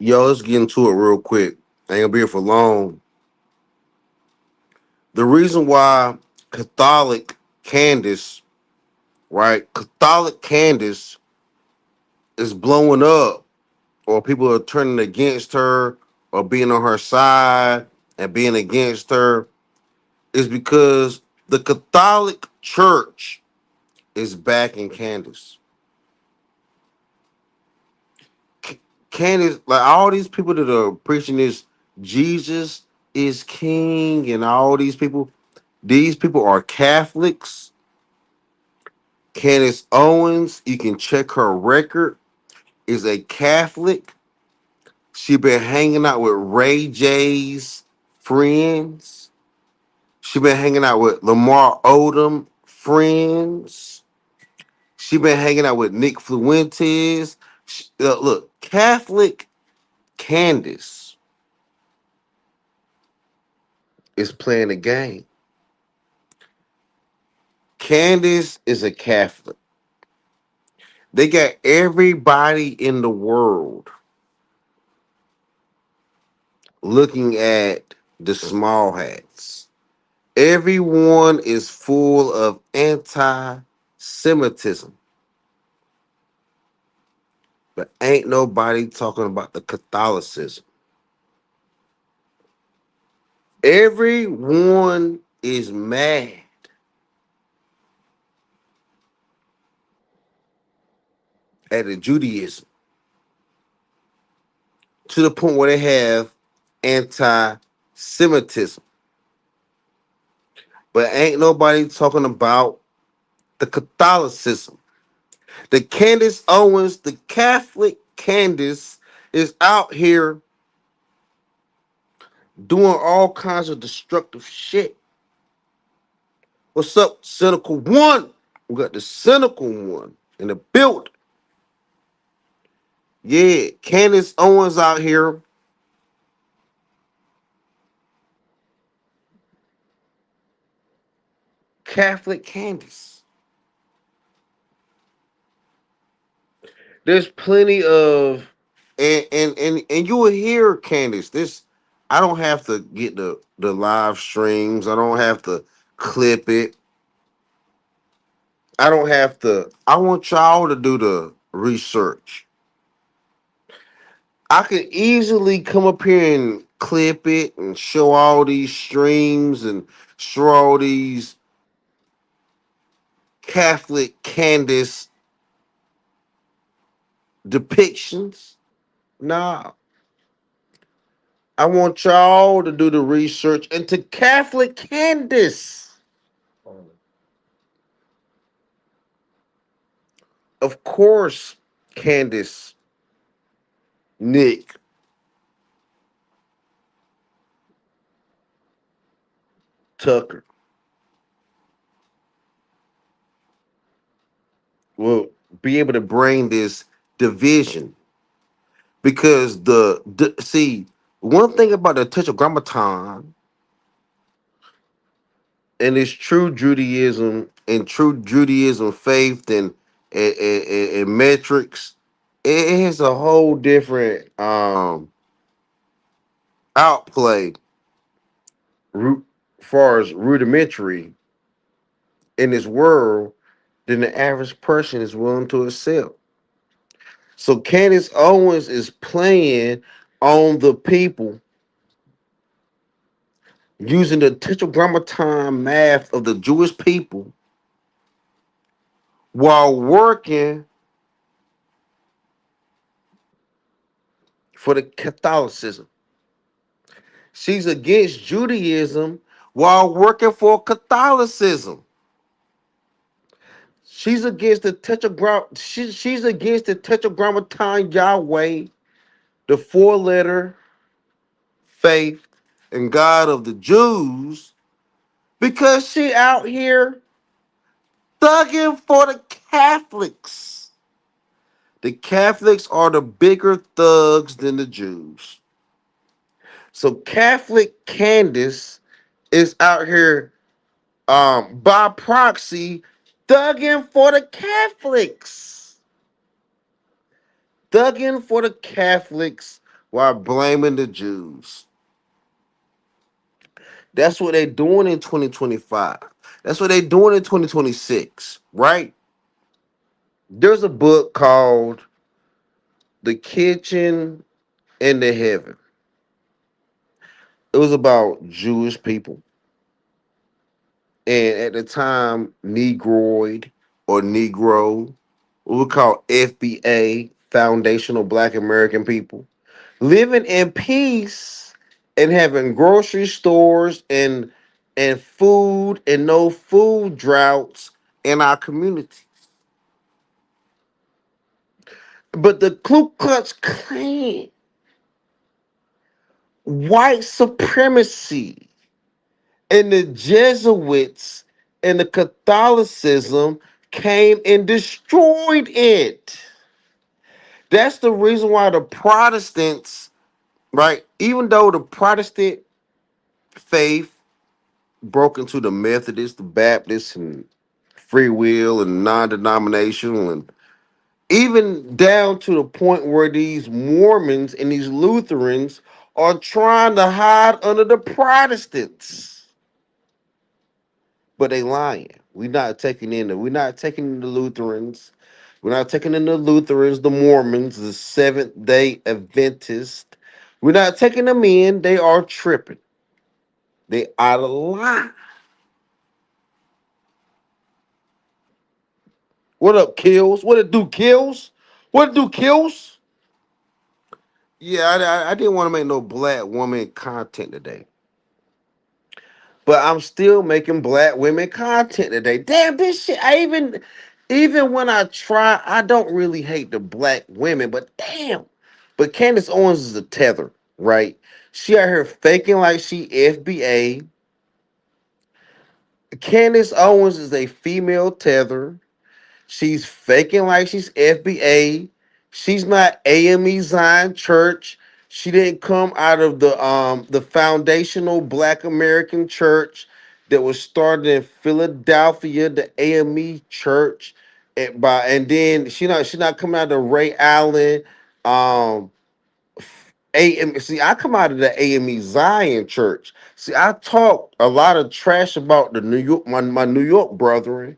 Yo, let's get into it real quick. I ain't gonna be here for long. The reason why Catholic Candace, right? Catholic Candace is blowing up, or people are turning against her, or being on her side and being against her, is because the Catholic Church is backing Candace. Candace, like all these people that are preaching this Jesus is King, and all these people are Catholics. Candace Owens, you can check her record, is a Catholic. She been hanging out with Ray J's friends. She been hanging out with Lamar Odom friends. She been hanging out with Nick Fluentes. Look, Catholic Candace is playing the game. Candace is a Catholic. They got everybody in the world looking at the small hats. Everyone is full of anti Semitism, but ain't nobody talking about the Catholicism. Everyone is mad at the Judaism to the point where they have anti Semitism, but ain't nobody talking about the Catholicism. The Candace Owens, the Catholic Candace, is out here doing all kinds of destructive shit. What's up, Cynical One? We got the Cynical One in the build. Yeah, Candace Owens out here. Catholic Candace. There's plenty of and you will hear Candace. This I don't have to get the live streams. I don't have to clip it. I don't have to. I want y'all to do the research. I could easily come up here and clip it and show all these streams and show all these Catholic Candace depictions. Nah, I want y'all to do the research into Catholic Candace. Of course, Candace Nick Tucker will be able to bring this division because see, one thing about the Tetragrammaton and its true Judaism and true Judaism faith and metrics, it has a whole different outplay root far as rudimentary in this world than the average person is willing to accept. So Candace Owens is playing on the people using the tetragrammaton math of the Jewish people while working for the Catholicism. She's against Judaism while working for Catholicism. She's against the tetragrammaton Yahweh, the four-letter faith and God of the Jews, because she out here thugging for the Catholics. The Catholics are the bigger thugs than the Jews. So Catholic Candace is out here by proxy thugging for the Catholics. Thugging for the Catholics while blaming the Jews. That's what they're doing in 2025. That's what they're doing in 2026, right? There's a book called The Kitchen and the Heaven. It was about Jewish people. And at the time, Negroid or Negro, what we call FBA, Foundational Black American People, living in peace and having grocery stores and food and no food droughts in our community. But the Ku Klux Klan, white supremacy, and the Jesuits and the Catholicism came and destroyed it. That's the reason why the Protestants, right, even though the Protestant faith broke into the Methodists, the Baptists, and free will and non-denominational, and even down to the point where these Mormons and these Lutherans are trying to hide under the Protestants, but they lying. We're not taking in the Lutherans. We're not taking in the Lutherans, the Mormons, the Seventh Day Adventists. We're not taking them in. They are tripping. They out of line. What up, Kills? What it do, Kills? What it do, Kills? Yeah, I didn't want to make no black woman content today, but I'm still making black women content today. Damn, this shit. Even when I try, I don't really hate the black women, but damn. But Candace Owens is a tether, right? She out here faking like she FBA. Candace Owens is a female tether. She's faking like she's FBA. She's not AME Zion Church. She didn't come out of the foundational Black American Church that was started in Philadelphia, the AME Church. And then she not coming out of Ray Allen. Um AM, see, I come out of the AME Zion Church. See, I talk a lot of trash about the New York, my New York brethren.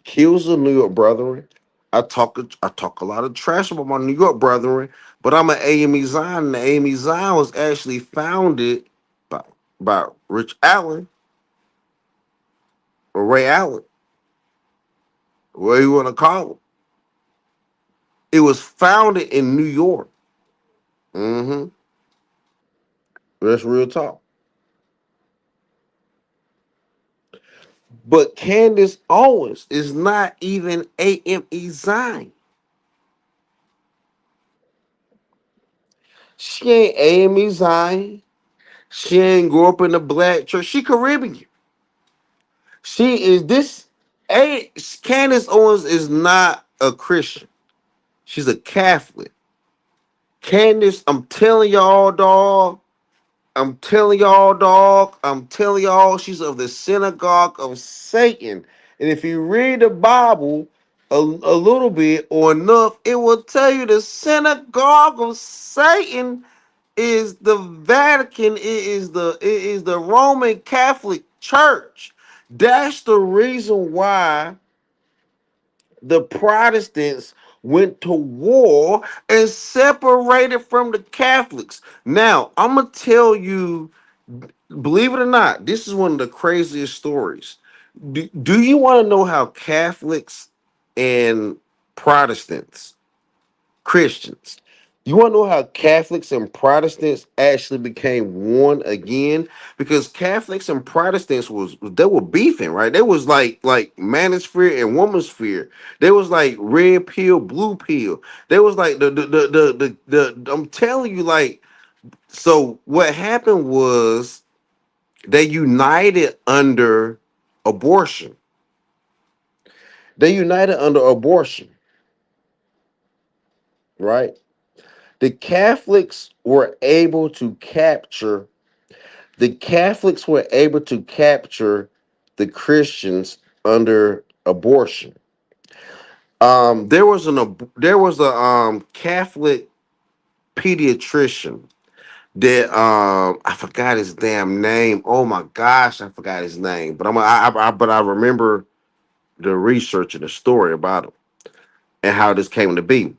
Kills the New York brethren. I talk a lot of trash about my New York brethren, but I'm an AME Zion, and the AME Zion was actually founded by by Rich Allen or Ray Allen, whatever you want to call him. It was founded in New York. Mm-hmm. That's real talk. But Candace Owens is not even AME Zion. She ain't AME Zion. She ain't grew up in the black church. She Caribbean. She is this. A Candace Owens is not a Christian. She's a Catholic. Candace, I'm telling y'all, dog. I'm telling y'all, dog. I'm telling y'all, she's of the synagogue of Satan. And if you read the Bible a little bit or enough, it will tell you the synagogue of Satan is the Vatican. It is the Roman Catholic Church. That's the reason why the Protestants went to war and separated from the Catholics. Now, I'm going to tell you, believe it or not, this is one of the craziest stories. Do you want to know how Catholics and Protestants, Christians, you want to know how Catholics and Protestants actually became one again? Because Catholics and Protestants they were beefing, right? They was like manosphere and womansphere. They was like red pill, blue pill. They was like the I'm telling you, like, so what happened was they united under abortion. They united under abortion, right? The Catholics were able to capture the Catholics were able to capture the Christians under abortion. There was a Catholic. pediatrician that I forgot his damn name. Oh my gosh, I forgot his name. But but I remember the research and the story about him and how this came to be.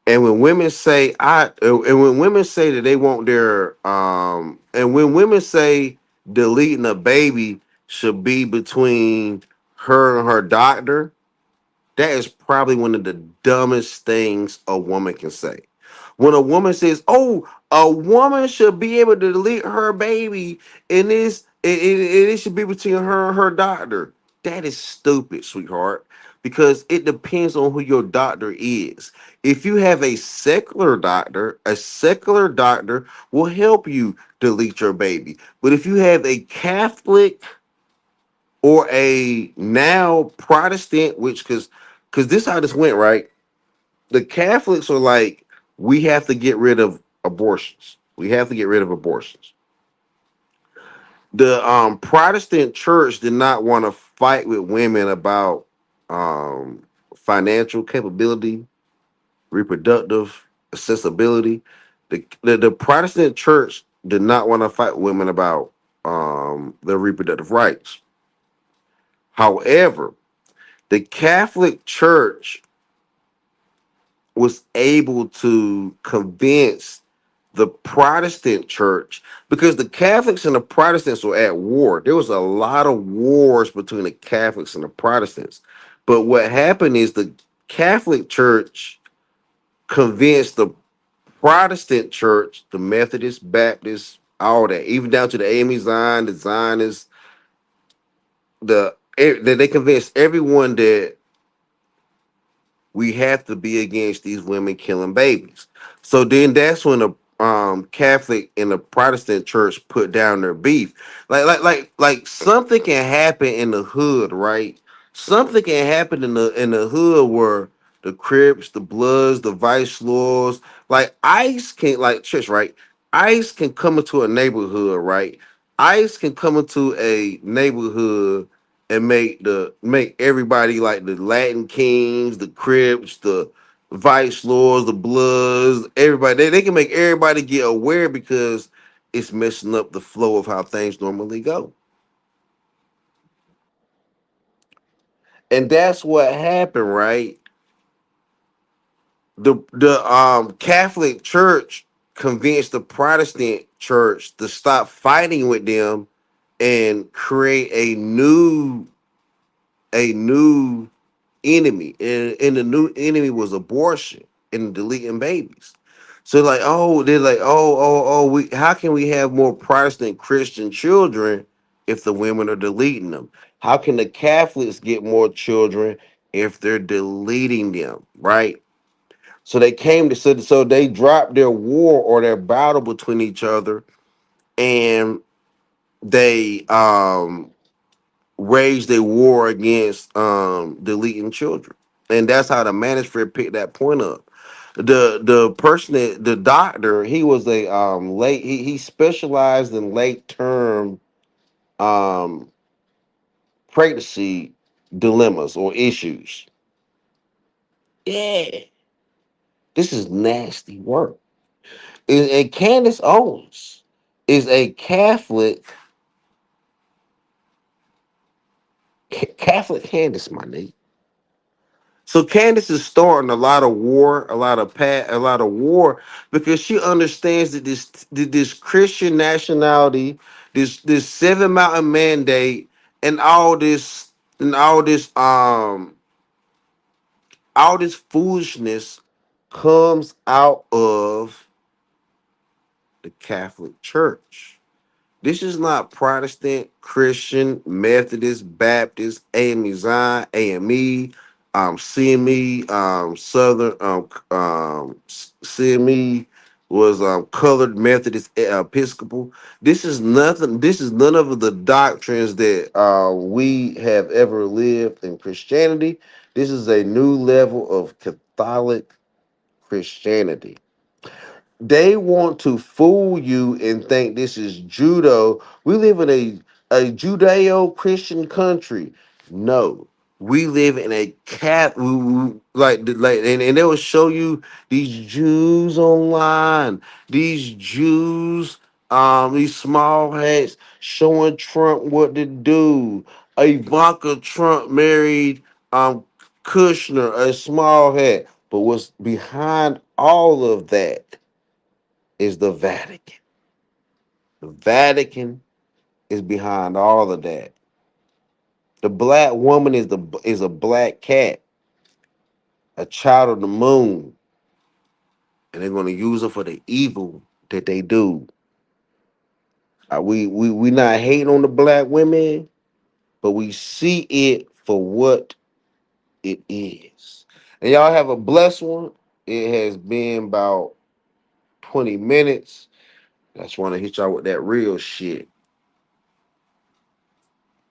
And when women say and when women say that they want their and when women say deleting a baby should be between her and her doctor, that is probably one of the dumbest things a woman can say. When a woman says, "Oh, a woman should be able to delete her baby, and it should be between her and her doctor," that is stupid, sweetheart. Because it depends on who your doctor is. If you have a secular doctor will help you delete your baby. But if you have a Catholic or a now Protestant, which because this how this went, right? The Catholics are like, we have to get rid of abortions. We have to get rid of abortions. The Protestant church did not want to fight with women about um, financial capability, reproductive accessibility. The Protestant church did not want to fight women about their reproductive rights. However, the Catholic Church was able to convince the Protestant church because the Catholics and the Protestants were at war. There was a lot of wars between the Catholics and the Protestants. But what happened is the Catholic Church convinced the Protestant church, the Methodist, Baptist, all that, even down to the AME Zion, the Zionists, that they convinced everyone that we have to be against these women killing babies. So then that's when the Catholic and the Protestant church put down their beef. Like something can happen in the hood, right? Something can happen in the hood where the Crips, the Bloods, the Vice Lords, like ICE can like church, right? ICE can come into a neighborhood, right? ICE can come into a neighborhood and make everybody like the Latin Kings, the Crips, the Vice Lords, the Bloods, everybody. They can make everybody get aware because it's messing up the flow of how things normally go. And that's what happened, right? The Catholic Church convinced the Protestant church to stop fighting with them and create a new enemy, and the new enemy was abortion and deleting babies. So like, oh, they're like, we how can we have more Protestant Christian children if the women are deleting them? How can the Catholics get more children if they're deleting them? Right. So they came to so they dropped their war or their battle between each other, and they waged a war against deleting children, and that's how the manuscript picked that point up. The person that the doctor, he was a late he specialized in late term um pregnancy dilemmas or issues. Yeah, this is nasty work. And Candace Owens is a Catholic Candace, my nigga. So Candace is starting a lot of war, a lot of war, because she understands that this Christian nationality, this seven mountain mandate, and all this foolishness comes out of the Catholic Church. This is not Protestant, Christian, Methodist, Baptist, AME Zion, AME, CME, Southern, CME was colored Methodist, Episcopal. This is nothing. This is none of the doctrines that we have ever lived in Christianity. This is a new level of Catholic Christianity. They want to fool you and think this is judo. We live in a Judeo-Christian country. No, We live in a cat and they will show you these Jews online, these Jews, these small hats showing Trump what to do. Ivanka Trump married Kushner, a small hat. But what's behind all of that is the Vatican. The Vatican is behind all of that. The black woman is a black cat, a child of the moon, and they're going to use her for the evil that they do. We not hating on the black women, but we see it for what it is. And y'all have a blessed one. It has been about 20 minutes. I just want to hit y'all with that real shit.